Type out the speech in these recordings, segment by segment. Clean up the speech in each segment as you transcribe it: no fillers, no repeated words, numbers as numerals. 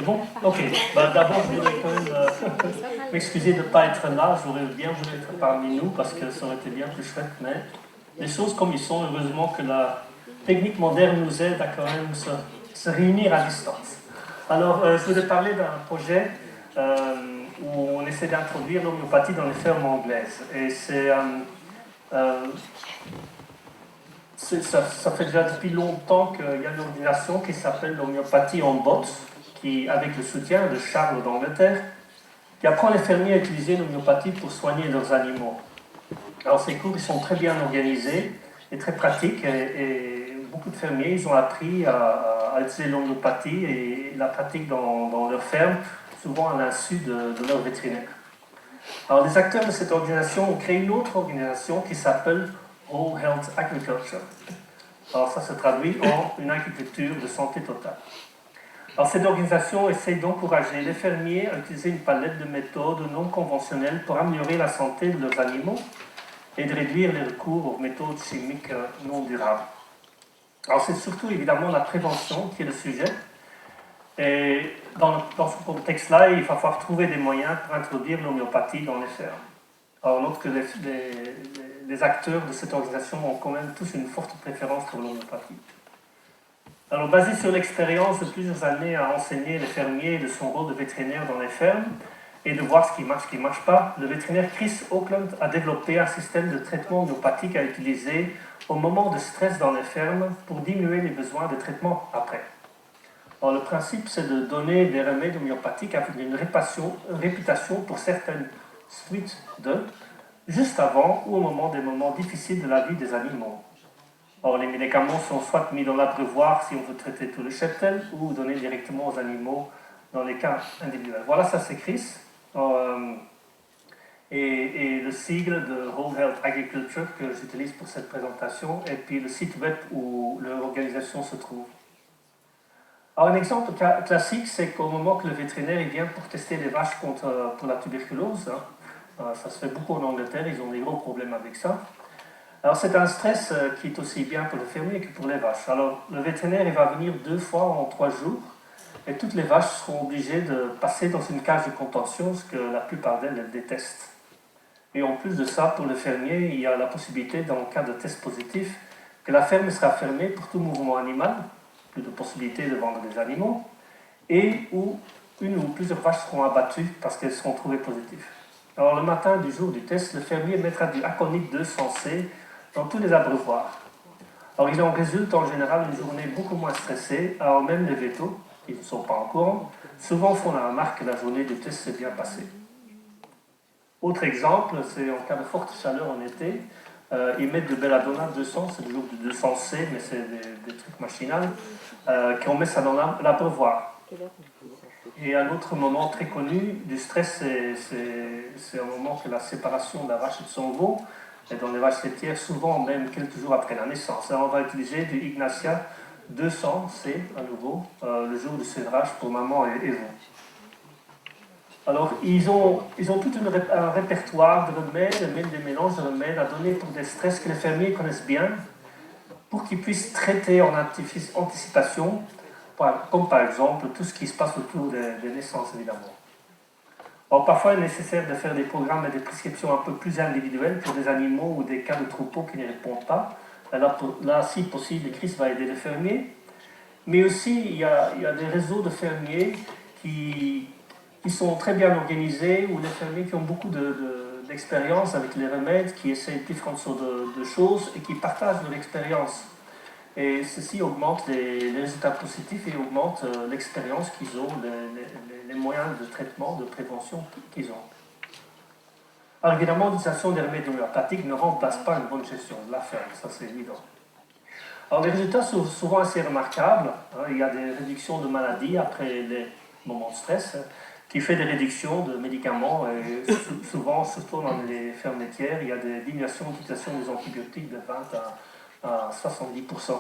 bon? Ok. Bah, d'abord, je voudrais quand même m'excuser de ne pas être là. J'aurais bien voulu être parmi nous parce que ça aurait été bien plus chouette. Mais les choses comme ils sont, heureusement que la technique moderne nous aide à quand même se réunir à distance. Alors, je voudrais parler d'un projet où on essaie d'introduire l'homéopathie dans les fermes anglaises. Et ça fait déjà depuis longtemps qu'il y a une organisation qui s'appelle l'homéopathie en botte, qui, avec le soutien de Charles d'Angleterre, qui apprend les fermiers à utiliser l'homéopathie pour soigner leurs animaux. Alors ces cours ils sont très bien organisés et très pratiques et beaucoup de fermiers ils ont appris à utiliser l'homéopathie et la pratiquent dans leur ferme, souvent à l'insu de leur vétérinaire. Alors les acteurs de cette organisation ont créé une autre organisation qui s'appelle Whole Health Agriculture. Alors ça se traduit en une agriculture de santé totale. Alors cette organisation essaie d'encourager les fermiers à utiliser une palette de méthodes non conventionnelles pour améliorer la santé de leurs animaux et de réduire les recours aux méthodes chimiques non durables. Alors c'est surtout évidemment la prévention qui est le sujet. Et dans ce contexte-là, il va falloir trouver des moyens pour introduire l'homéopathie dans les fermes. Alors on note que les acteurs de cette organisation ont quand même tous une forte préférence pour l'homéopathie. Alors basé sur l'expérience de plusieurs années à enseigner les fermiers de son rôle de vétérinaire dans les fermes et de voir ce qui ne marche pas, le vétérinaire Chris Oakland a développé un système de traitement homéopathique à utiliser au moment de stress dans les fermes pour diminuer les besoins de traitement après. Alors, le principe, c'est de donner des remèdes homéopathiques avec une réputation pour certaines suites juste avant ou au moment des moments difficiles de la vie des animaux. Or, les médicaments sont soit mis dans l'abreuvoir si on veut traiter tout le cheptel ou donnés directement aux animaux dans les cas individuels. Voilà, ça c'est Chris. Et le sigle de Whole Health Agriculture que j'utilise pour cette présentation et puis le site web où l'organisation se trouve. Alors, un exemple classique, c'est qu'au moment que le vétérinaire il vient pour tester les vaches pour la tuberculose, ça se fait beaucoup en Angleterre, ils ont des gros problèmes avec ça. Alors c'est un stress qui est aussi bien pour les fermiers que pour les vaches. Alors le vétérinaire il va venir 2 fois en 3 jours et toutes les vaches seront obligées de passer dans une cage de contention, ce que la plupart d'elles détestent. Et en plus de ça, pour le fermier, il y a la possibilité, dans le cas de test positif, que la ferme sera fermée pour tout mouvement animal, plus de possibilité de vendre des animaux, et où une ou plusieurs vaches seront abattues parce qu'elles seront trouvées positives. Alors le matin du jour du test, le fermier mettra du Aconite 200C dans tous les abreuvoirs. Alors il en résulte en général une journée beaucoup moins stressée, alors même les vétos, qui ne sont pas en courant, souvent font la remarque que la journée du test s'est bien passée. Autre exemple, c'est en cas de forte chaleur en été, ils mettent de Belladonna 200, c'est le jour du 200C, mais c'est des trucs machinales, qu'on met ça dans l'abreuvoir. Et un autre moment très connu du stress, c'est un moment que la séparation de la vache et de son veau, et dans les vaches laitières, souvent même quelques jours après la naissance. Alors on va utiliser du Ignatia 200C à nouveau, le jour du sévrage pour maman et veau. Alors ils ont tout un répertoire de remèdes, même des mélanges de remèdes à donner pour des stress que les fermiers connaissent bien, pour qu'ils puissent traiter en anticipation, comme par exemple tout ce qui se passe autour des naissances évidemment. Alors, parfois, il est nécessaire de faire des programmes et des prescriptions un peu plus individuelles pour des animaux ou des cas de troupeaux qui ne répondent pas. Là, si possible, Chris va aider les fermiers. Mais aussi, il y a des réseaux de fermiers qui sont très bien organisés, ou les fermiers qui ont beaucoup d'expérience avec les remèdes, qui essayent différentes sortes de choses et qui partagent leur expérience. Et ceci augmente les résultats positifs et augmente l'expérience qu'ils ont, les moyens de traitement, de prévention qu'ils ont. Alors évidemment, l'utilisation des remèdes homéopathiques ne remplace pas une bonne gestion de la ferme, ça c'est évident. Alors les résultats sont souvent assez remarquables. Il y a des réductions de maladies après les moments de stress, qui fait des réductions de médicaments. Et souvent, surtout dans les fermes laitières, il y a des diminutions d'utilisation des antibiotiques de 20 à 70%.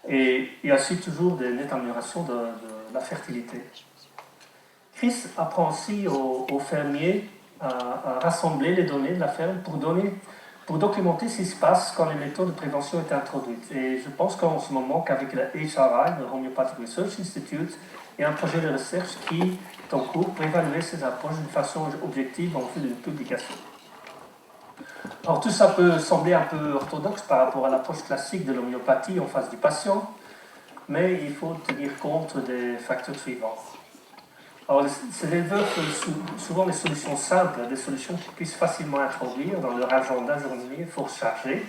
Et il y a aussi toujours des nettes améliorations de la fertilité. Chris apprend aussi aux fermiers à rassembler les données de la ferme pour documenter ce qui se passe quand les méthodes de prévention sont introduites. Et je pense qu'en ce moment, qu'avec la HRI, le Homeopathic Research Institute, et un projet de recherche qui est en cours pour évaluer ces approches d'une façon objective en vue d'une publication. Alors tout ça peut sembler un peu orthodoxe par rapport à l'approche classique de l'homéopathie en face du patient, mais il faut tenir compte des facteurs suivants. Alors, ces éleveurs veulent souvent des solutions simples, des solutions qu'ils puissent facilement introduire dans leur agenda journalier fort chargé,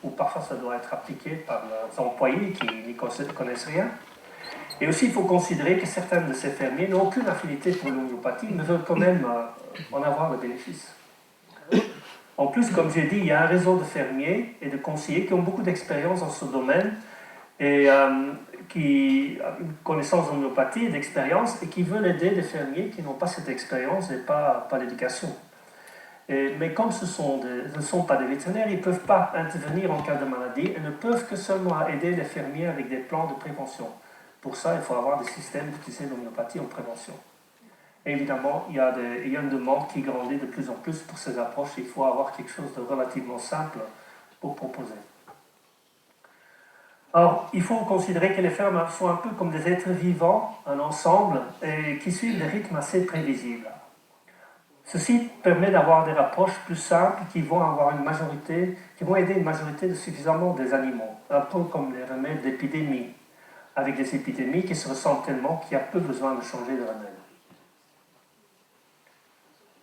ou parfois ça doit être appliqué par leurs employés qui n'y connaissent rien. Et aussi, il faut considérer que certains de ces fermiers n'ont aucune affinité pour l'homéopathie, mais veulent quand même en avoir le bénéfice. En plus, comme j'ai dit, il y a un réseau de fermiers et de conseillers qui ont beaucoup d'expérience dans ce domaine et qui ont une connaissance de l'homéopathie et d'expérience et qui veulent aider des fermiers qui n'ont pas cette expérience et pas l'éducation. Mais comme ce ne sont pas des vétérinaires, ils ne peuvent pas intervenir en cas de maladie et ne peuvent que seulement aider les fermiers avec des plans de prévention. Pour ça, il faut avoir des systèmes d'utiliser l'homéopathie en prévention. Et évidemment, il y a une demande qui grandit de plus en plus pour ces approches. Il faut avoir quelque chose de relativement simple pour proposer. Alors, il faut considérer que les fermes sont un peu comme des êtres vivants, un ensemble, et qui suivent des rythmes assez prévisibles. Ceci permet d'avoir des approches plus simples qui vont aider une majorité de suffisamment des animaux, un peu comme les remèdes d'épidémie, avec des épidémies qui se ressemblent tellement qu'il y a peu besoin de changer de remède.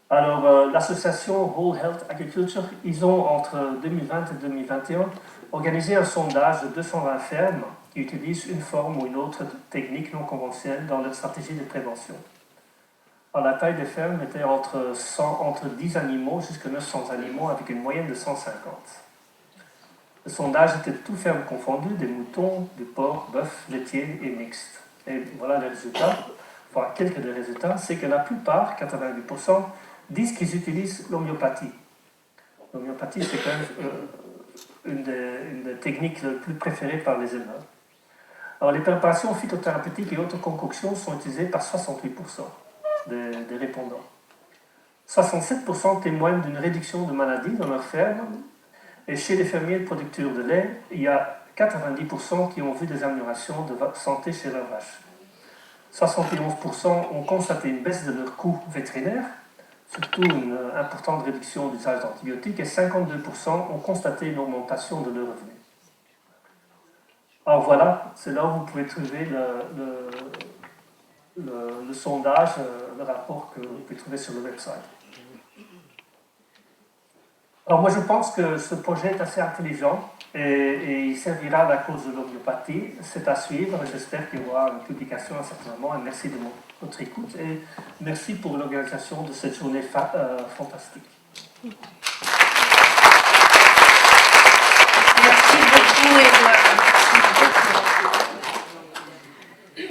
Alors, l'association Whole Health Agriculture, ils ont entre 2020 et 2021 organisé un sondage de 220 fermes qui utilisent une forme ou une autre technique non conventionnelle dans leur stratégie de prévention. Alors, la taille des fermes était entre 10 animaux jusqu'à 900 animaux avec une moyenne de 150. Le sondage était de toutes fermes confondues, des moutons, du porc, bœuf, laitier et mixte. Et voilà les résultats. Enfin, quelques des résultats, c'est que la plupart, 88%, disent qu'ils utilisent l'homéopathie. L'homéopathie, c'est quand même une des techniques les plus préférées par les éleveurs. Alors, les préparations phytothérapeutiques et autres concoctions sont utilisées par 68% des répondants. 67% témoignent d'une réduction de maladies dans leur ferme. Et chez les fermiers producteurs de lait, il y a 90% qui ont vu des améliorations de santé chez leurs vaches. 71% ont constaté une baisse de leurs coûts vétérinaires, surtout une importante réduction d'usage d'antibiotiques, et 52% ont constaté une augmentation de leurs revenus. Alors voilà, c'est là où vous pouvez trouver le sondage, le rapport que vous pouvez trouver sur le website. Alors moi je pense que ce projet est assez intelligent et il servira à la cause de l'homéopathie. C'est à suivre, j'espère qu'il y aura une publication à un certain moment et merci de votre écoute et merci pour l'organisation de cette journée fantastique.